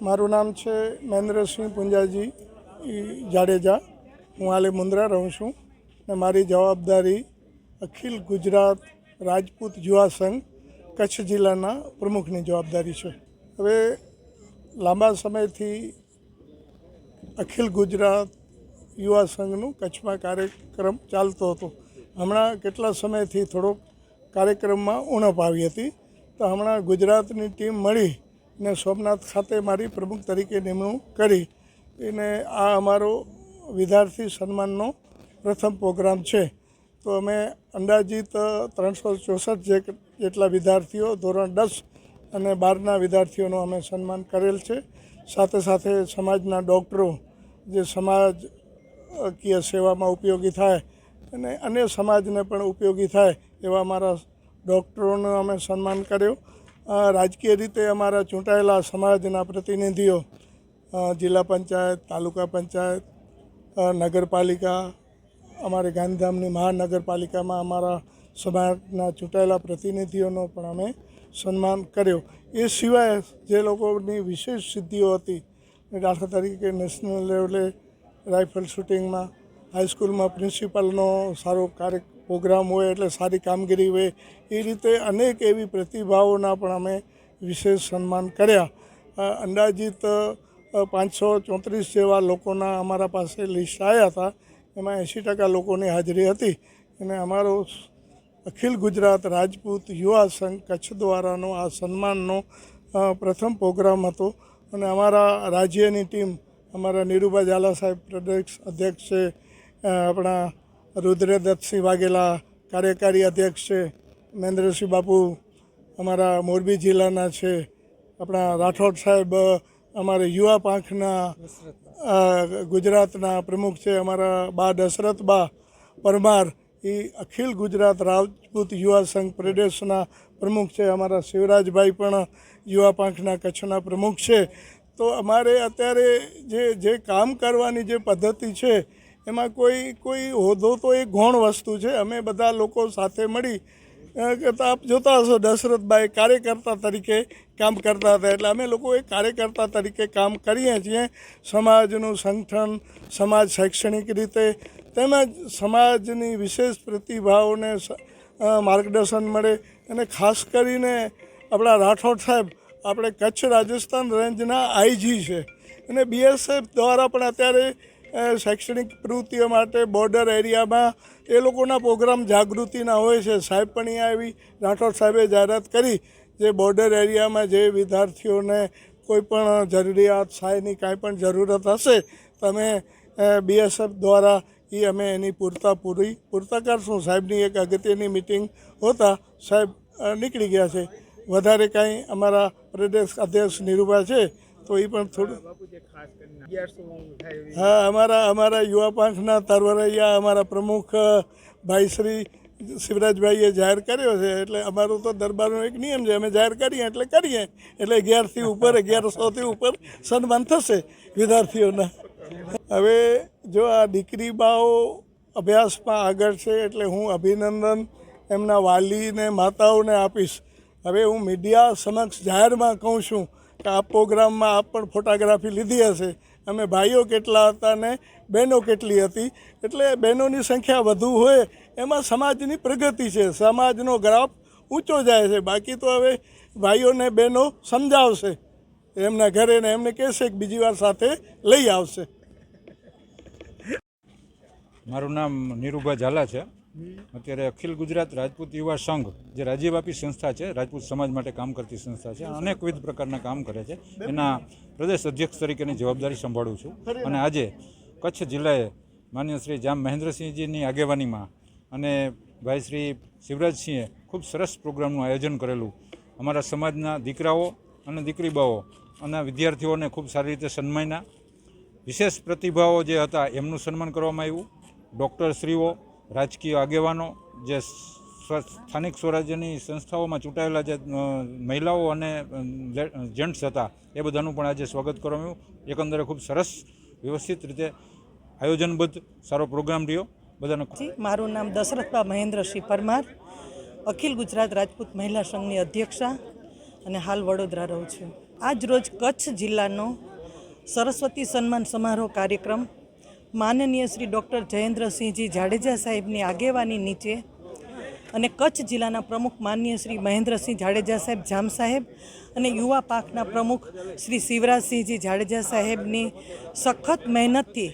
મારું નામ છે મહેન્દ્રસિંહ પુંજાજી જાડેજા. હું હાલે મુંદ્રા રહું છું અને મારી જવાબદારી અખિલ ગુજરાત રાજપૂત યુવા સંઘ કચ્છ જિલ્લાના પ્રમુખની જવાબદારી છે. હવે લાંબા સમયથી અખિલ ગુજરાત યુવા સંઘનું કચ્છમાં કાર્યક્રમ ચાલતો હતો. હમણાં કેટલા સમયથી થોડોક કાર્યક્રમમાં ઉણપ આવી હતી, તો હમણાં ગુજરાતની ટીમ મળી ને સોમનાથ ખાતે મારી પ્રમુખ તરીકે નિમણૂક કરી અને આ અમારો વિદ્યાર્થી સન્માનનો પ્રથમ પ્રોગ્રામ છે. તો અમે અંદાજિત 364 જેટલા વિદ્યાર્થીઓ ધોરણ 10 અને 12ના વિદ્યાર્થીઓનું અમે સન્માન કરેલ છે. સાથે સાથે સમાજના ડૉક્ટરો જે સમાજકીય સેવામાં ઉપયોગી થાય અને અન્ય સમાજને પણ ઉપયોગી થાય એવા અમારા ડૉક્ટરોનું અમે સન્માન કર્યો. રાજકીય રીતે અમારા ચૂંટાયેલા સમાજના પ્રતિનિધિઓ જિલ્લા પંચાયત, તાલુકા પંચાયત, નગરપાલિકા, અમારે ગાંધીધામની મહાનગરપાલિકામાં અમારા સમાજના ચૂંટાયેલા પ્રતિનિધિઓનો પણ અમે સન્માન કર્યો. એ સિવાય જે લોકોની વિશેષ સિદ્ધિઓ હતી, દાખલા તરીકે નેશનલ લેવલે રાઇફલ શૂટિંગમાં, હાઈસ્કૂલમાં પ્રિન્સિપાલનો સારો પ્રોગ્રામ હોય એટલે સારી કામગીરી હોય, એ રીતે અનેક એવી પ્રતિભાઓના પણ અમે વિશેષ સન્માન કર્યા. અંદાજિત 534 જેવા લોકોના અમારા પાસે લિસ્ટ આવ્યા હતા. એમાં 80% લોકોની હાજરી હતી અને અમારો અખિલ ગુજરાત રાજપૂત યુવા સંઘ કચ્છ દ્વારાનો આ સન્માનનો પ્રથમ પ્રોગ્રામ હતો. અને અમારા રાજ્યની ટીમ, અમારા નીરુબા ઝાલા સાહેબ પ્રદેશ અધ્યક્ષ છે, આપણા રુદ્રદત્તસિંહ વાઘેલા કાર્યકારી અધ્યક્ષ છે, મહેન્દ્રસિંહ બાપુ અમારા મોરબી જિલ્લાના છે, આપણા રાઠોડ સાહેબ અમારે યુવા પાંખના ગુજરાતના પ્રમુખ છે, અમારા બા દશરથબા પરમાર એ અખિલ ગુજરાત રાજપૂત યુવા સંઘ પ્રદેશના પ્રમુખ છે, અમારા શિવરાજભાઈ પણ યુવા પાંખના કચ્છના પ્રમુખ છે. તો અમારે અત્યારે જે કામ કરવાની જે પદ્ધતિ છે એમાં કોઈ હોદ્દો તો એક ગૌણ વસ્તુ છે. અમે બધા લોકો સાથે મળી આપ જોતા હશો દશરથભાઈ કાર્યકર્તા તરીકે કામ કરતા હતા, એટલે અમે લોકો એક કાર્યકર્તા તરીકે કામ કરીએ છીએ. સમાજનું સંગઠન, સમાજ શૈક્ષણિક રીતે તેમજ સમાજની વિશેષ પ્રતિભાઓને માર્ગદર્શન મળે. અને ખાસ કરીને આપણા રાઠોડ સાહેબ આપણે કચ્છ રાજસ્થાન રેન્જના આઈજી છે અને બીએસએફ દ્વારા પણ અત્યારે શૈક્ષણિક પ્રવૃત્તિઓ માટે બોર્ડર એરિયામાં એ લોકોના પ્રોગ્રામ જાગૃતિના હોય છે. સાહેબ પણ અહીંયા આવી રાઠોડ સાહેબે જાહેરાત કરી જે બોર્ડર એરિયામાં જે વિદ્યાર્થીઓને કોઈ પણ જરૂરિયાત સહાયની કાંઈ પણ જરૂરત હશે તો અમે બીએસએફ દ્વારા અમે એની પૂરતા કરશું. સાહેબની એક અગત્યની મિટિંગ હોતા સાહેબ નીકળી ગયા છે. વધારે કાંઈ અમારા પ્રદેશ અધ્યક્ષ નીરુબા છે તો એ પણ થોડું અમારા યુવા પાંખના તરવરૈયા અમારા પ્રમુખ ભાઈ શ્રી શિવરાજભાઈએ જાહેર કર્યો છે. એટલે અમારું તો દરબારનો એક નિયમ છે, અમે જાહેર કરીએ એટલે 1100થી ઉપર સન્માન થશે વિદ્યાર્થીઓના. હવે જો આ દીકરી બાઓ અભ્યાસમાં આગળ છે એટલે હું અભિનંદન એમના વાલીને માતાઓને આપીશ. હવે હું મીડિયા સમક્ષ જાહેરમાં કહું છું કે આ પ્રોગ્રામમાં આપ પણ ફોટોગ્રાફી લીધી હશે. અમે ભાઈઓ કેટલા હતા ને બહેનો કેટલી હતી, એટલે બહેનોની સંખ્યા વધુ હોય એમાં સમાજની પ્રગતિ છે, સમાજનો ગ્રાફ ઊંચો જાય છે. બાકી તો હવે ભાઈઓને બહેનો સમજાવશે એમના ઘરે ને એમને કહેશે કે બીજી વાર સાથે લઈ આવશે. મારું નામ નીરુબા ઝાલા છે. અત્યારે અખિલ ગુજરાત રાજપૂત યુવા સંઘ જે રાજ્યવ્યાપી સંસ્થા છે, રાજપૂત સમાજ માટે કામ કરતી સંસ્થા છે, અનેકવિધ પ્રકારના કામ કરે છે. એના પ્રદેશ અધ્યક્ષ તરીકેની જવાબદારી સંભાળું છું. અને આજે કચ્છ જિલ્લાએ માન્ય શ્રી જામ મહેન્દ્રસિંહજીની આગેવાનીમાં અને ભાઈ શ્રી શિવરાજસિંહે ખૂબ સરસ પ્રોગ્રામનું આયોજન કરેલું. અમારા સમાજના દીકરાઓ અને દીકરીબાઓ અને વિદ્યાર્થીઓને ખૂબ સારી રીતે સન્માન્યા. વિશેષ પ્રતિભાઓ જે હતા એમનું સન્માન કરવામાં આવ્યું. ડૉક્ટરશ્રીઓ, રાજકીય આગેવાનો, જે સ્થાનિક સ્વરાજ્યની સંસ્થાઓમાં ચૂંટાયેલા જે મહિલાઓ અને જેન્ટ્સ હતા એ બધાનું પણ આજે સ્વાગત કરવામાં આવ્યું. એકંદરે ખૂબ સરસ વ્યવસ્થિત રીતે આયોજનબદ્ધ સારો પ્રોગ્રામ રહ્યો. બધાને મારું નામ દશરથબા મહેન્દ્રસિંહ પરમાર, અખિલ ગુજરાત રાજપૂત મહિલા સંઘની અધ્યક્ષા અને હાલ વડોદરા રહું છું. આજ રોજ કચ્છ જિલ્લાનો સરસ્વતી સન્માન સમારોહ કાર્યક્રમ માનનીય શ્રી ડૉક્ટર જયેન્દ્રસિંહજી જાડેજા સાહેબની આગેવાની નીચે અને કચ્છ જિલ્લાના પ્રમુખ માનનીય શ્રી મહેન્દ્રસિંહ જાડેજા સાહેબ જામ સાહેબ અને યુવા પાંખના પ્રમુખ શ્રી શિવરાજસિંહજી જાડેજા સાહેબની સખત મહેનતથી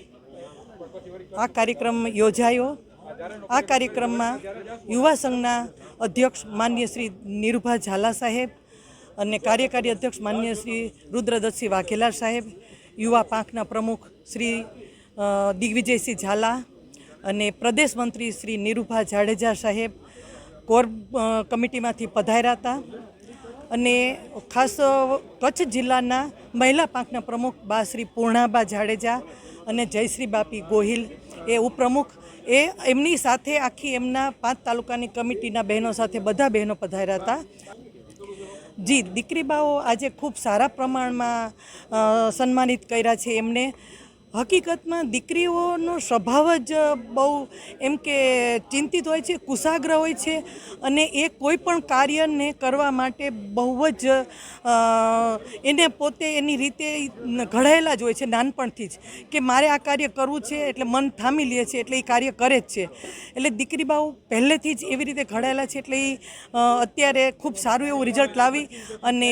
આ કાર્યક્રમ યોજાયો। આ કાર્યક્રમમાં યુવા સંઘના અધ્યક્ષ માનનીય શ્રી નીરુભા ઝાલા સાહેબ અને કાર્યકારી અધ્યક્ષ માનનીય શ્રી રુદ્રદત્તસિંહ વાઘેલા સાહેબ, યુવા પાંખના પ્રમુખ શ્રી દિગ્વિજયસિંહ ઝાલા અને પ્રદેશ મંત્રી શ્રી નીરુભા જાડેજા સાહેબ કોર કમિટીમાંથી પધાર્યા હતા અને ખાસ કચ્છ જિલ્લાના મહિલા પાંખના પ્રમુખ બા શ્રી પૂર્ણાબા જાડેજા અને જયશ્રી બાપી ગોહિલ એ ઉપપ્રમુખ એ એમની સાથે આખી એમના 5 તાલુકાની કમિટીના બહેનો સાથે બધા બહેનો પધાર્યા હતા। જી, દીકરીબાઓ આજે ખૂબ સારા પ્રમાણમાં સન્માનિત કર્યા છે એમને। હકીકતમાં દીકરીઓનો સ્વભાવ જ બહુ એમ કે ચિંતિત હોય છે, કુશાગ્ર હોય છે અને એ કોઈ પણ કાર્યને કરવા માટે બહુ જ એને પોતે એની રીતે ઘડાયેલા જ હોય છે નાનપણથી જ કે મારે આ કાર્ય કરવું છે એટલે મન થામી લે છે એટલે એ કાર્ય કરે જ છે। એટલે દીકરીબાઓ પહેલેથી જ એવી રીતે ઘડાયેલા છે એટલે એ અત્યારે ખૂબ સારું એવું રિઝલ્ટ લાવી અને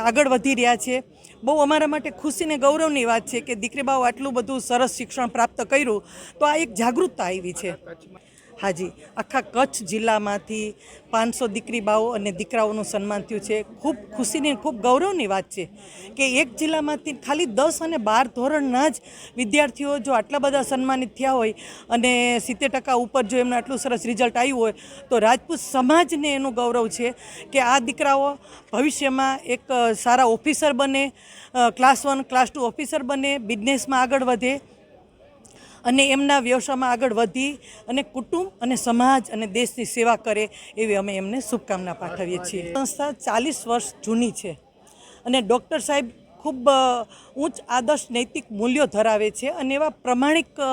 આગળ વધી રહ્યા છે। બહુ અમારા માટે ખુશી ને ગૌરવની વાત છે કે દીકરીબાઓ આટલું બધું સરસ શિક્ષણ પ્રાપ્ત કર્યું તો આ એક જાગૃતતા આવી છે। હાજી, આખા કચ્છ જિલ્લામાંથી 500 દીકરીબાઓ અને દીકરાઓનું સન્માન થયું છે। ખૂબ ખુશીની ખૂબ ગૌરવની વાત છે કે એક જિલ્લામાંથી ખાલી 10 અને 12 ધોરણના જ વિદ્યાર્થીઓ જો આટલા બધા સન્માનિત થયા હોય અને 70% ઉપર જો એમનું આટલું સરસ રિઝલ્ટ આવ્યું હોય તો રાજપૂત સમાજને એનું ગૌરવ છે કે આ દીકરાઓ ભવિષ્યમાં એક સારા ઓફિસર બને, ક્લાસ 1 ક્લાસ 2 ઓફિસર બને, બિઝનેસમાં આગળ વધે અને એમના વ્યવસાયમાં આગળ વધી અને કુટુંબ અને સમાજ અને દેશની સેવા કરે એવી અમે એમને શુભકામના પાઠવીએ છીએ। સંસ્થા 40 વર્ષ જૂની છે અને ડૉક્ટર સાહેબ ખૂબ ઉચ્ચ આદર્શ નૈતિક મૂલ્યો ધરાવે છે અને એવા પ્રમાણિક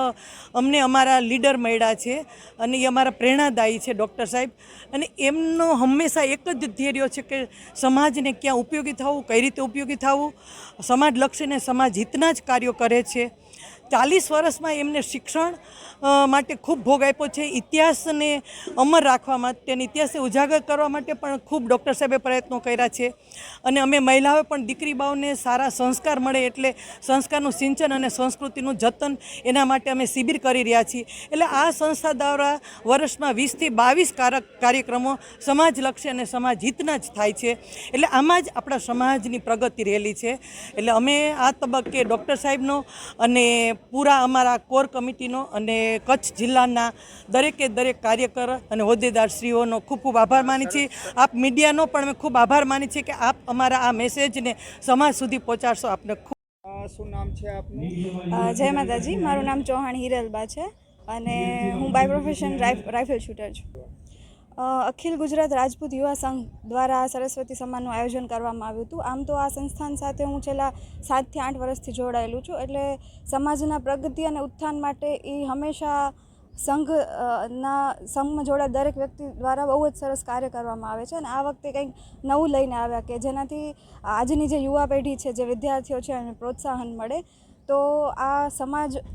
અમને અમારા લીડર મળ્યા છે અને એ અમારા પ્રેરણાદાયી છે ડૉક્ટર સાહેબ। અને એમનો હંમેશા એક જ ધ્યેય રહ્યો છે કે સમાજને ક્યાં ઉપયોગી થવું, કઈ રીતે ઉપયોગી થવું, સમાજલક્ષીને સમાજ હિતના જ કાર્યો કરે છે। 40 વર્ષમાં એમને શિક્ષણ માટે ખૂબ ભોગ આપ્યો છે। ઇતિહાસને અમર રાખવા માટે અને ઇતિહાસને ઉજાગર કરવા માટે પણ ખૂબ ડૉક્ટર સાહેબે પ્રયત્નો કર્યા છે અને અમે મહિલાઓ પણ દીકરીબાઓને સારા સંસ્કાર મળે એટલે સંસ્કારનું સિંચન અને સંસ્કૃતિનું જતન એના માટે અમે શિબિર કરી રહ્યા છીએ। એટલે આ સંસ્થા દ્વારા વર્ષમાં 20 થી 22 કાર્યક્રમો સમાજલક્ષી અને સમાજ હિતના જ થાય છે। એટલે આમાં જ આપણા સમાજની પ્રગતિ રહેલી છે। એટલે અમે આ તબક્કે ડૉક્ટર સાહેબનો અને પૂરા અમારા કોર કમિટીનો અને કચ્છ જિલ્લાના દરેકે દરેક કાર્યકર અને હોદ્દેદારશ્રીઓનો ખૂબ ખૂબ આભાર માની છીએ। આપ મીડિયાનો પણ અમે ખૂબ આભાર માની છીએ કે આપ અમારા આ મેસેજને સમાજ સુધી પહોંચાડશો। આપને ખૂબ શું નામ છે આપનું? જય માતાજી, મારું નામ ચૌહાણ હિરલબા છે અને હું બાય પ્રોફેશન રાઇફલ શૂટર છું। અખિલ ગુજરાત રાજપૂત યુવા સંઘ દ્વારા સરસ્વતી સન્માનનું આયોજન કરવામાં આવ્યું હતું। આમ તો આ સંસ્થાન સાથે હું છેલ્લા 7 થી 8 વર્ષથી જોડાયેલું છું એટલે સમાજના પ્રગતિ અને ઉત્થાન માટે એ હંમેશા સંઘમાં જોડાયેલ દરેક વ્યક્તિ દ્વારા બહુ જ સરસ કાર્ય કરવામાં આવે છે અને આ વખતે કંઈક નવું લઈને આવ્યા કે જેનાથી આજની જે યુવા પેઢી છે, જે વિદ્યાર્થીઓ છે એને પ્રોત્સાહન મળે। તો આ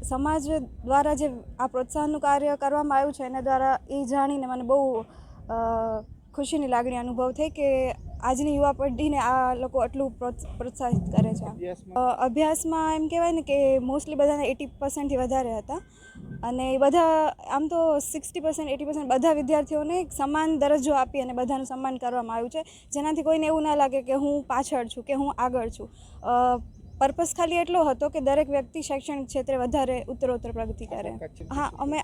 સમાજ દ્વારા જે આ પ્રોત્સાહનનું કાર્ય કરવામાં આવ્યું છે એના દ્વારા એ જાણીને મને બહુ ખુશીની લાગણી અનુભવ થઈ કે આજની યુવા પેઢીને આ લોકો આટલું પ્રોત્સાહિત કરે છે। અભ્યાસમાં એમ કહેવાય ને કે મોસ્ટલી બધાના 80%થી વધારે હતા અને એ બધા આમ તો 60% 80% બધા વિદ્યાર્થીઓને એક સમાન દરજ્જો આપી અને બધાનું સન્માન કરવામાં આવ્યું છે જેનાથી કોઈને એવું ના લાગે કે હું પાછળ છું કે હું આગળ છું। પર્પસ ખાલી એટલો હતો કે દરેક વ્યક્તિ શૈક્ષણિક ક્ષેત્રે વધારે ઉત્તરોત્તર પ્રગતિ કરે। હા, અમે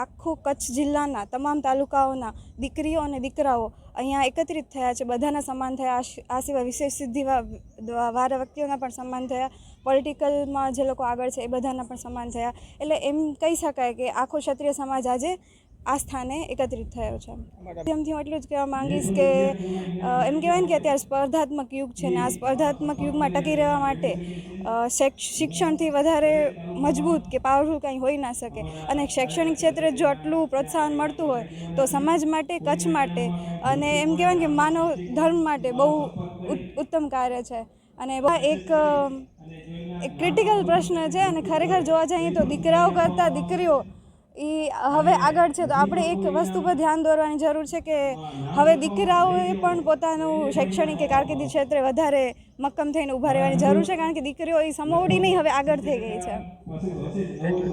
આખું કચ્છ જિલ્લાના તમામ તાલુકાઓના દીકરીઓ અને દીકરાઓ અહીંયા એકત્રિત થયા છે। બધાના સન્માન થયા। આ સિવાય વિશેષ સિદ્ધિ વાળા વ્યક્તિઓના પણ સન્માન થયા। પોલિટિકલમાં જે લોકો આગળ છે એ બધાના પણ સન્માન થયા। એટલે એમ કહી શકાય કે આખો ક્ષત્રિય સમાજ આજે આ સ્થાને એકત્રિત થયો છે। માધ્યમથી હું એટલું જ કહેવા માંગીશ કે એમ કહેવાય ને કે અત્યારે સ્પર્ધાત્મક યુગ છે ને આ સ્પર્ધાત્મક યુગમાં ટકી રહેવા માટે શિક્ષણથી વધારે મજબૂત કે પાવરફુલ કંઈ હોઈ ના શકે અને શૈક્ષણિક ક્ષેત્રે જો આટલું પ્રોત્સાહન મળતું હોય તો સમાજ માટે, કચ્છ માટે અને એમ કહેવાય ને કે માનવ ધર્મ માટે બહુ ઉત્તમ કાર્ય છે. અને એક ક્રિટિકલ પ્રશ્ન છે અને ખરેખર જોવા જઈએ તો દીકરાઓ કરતાં દીકરીઓ એ હવે આગળ છે. તો આપણે એક વસ્તુ પર ધ્યાન દોરવાની જરૂર છે કે હવે દીકરાઓએ પણ પોતાનું શૈક્ષણિક કે કારકિર્દી ક્ષેત્રે વધારે મક્કમ થઈને ઊભા રહેવાની જરૂર છે, કારણ કે દીકરીઓ એ સમોવડી નહીં હવે આગળ થઈ ગઈ છે.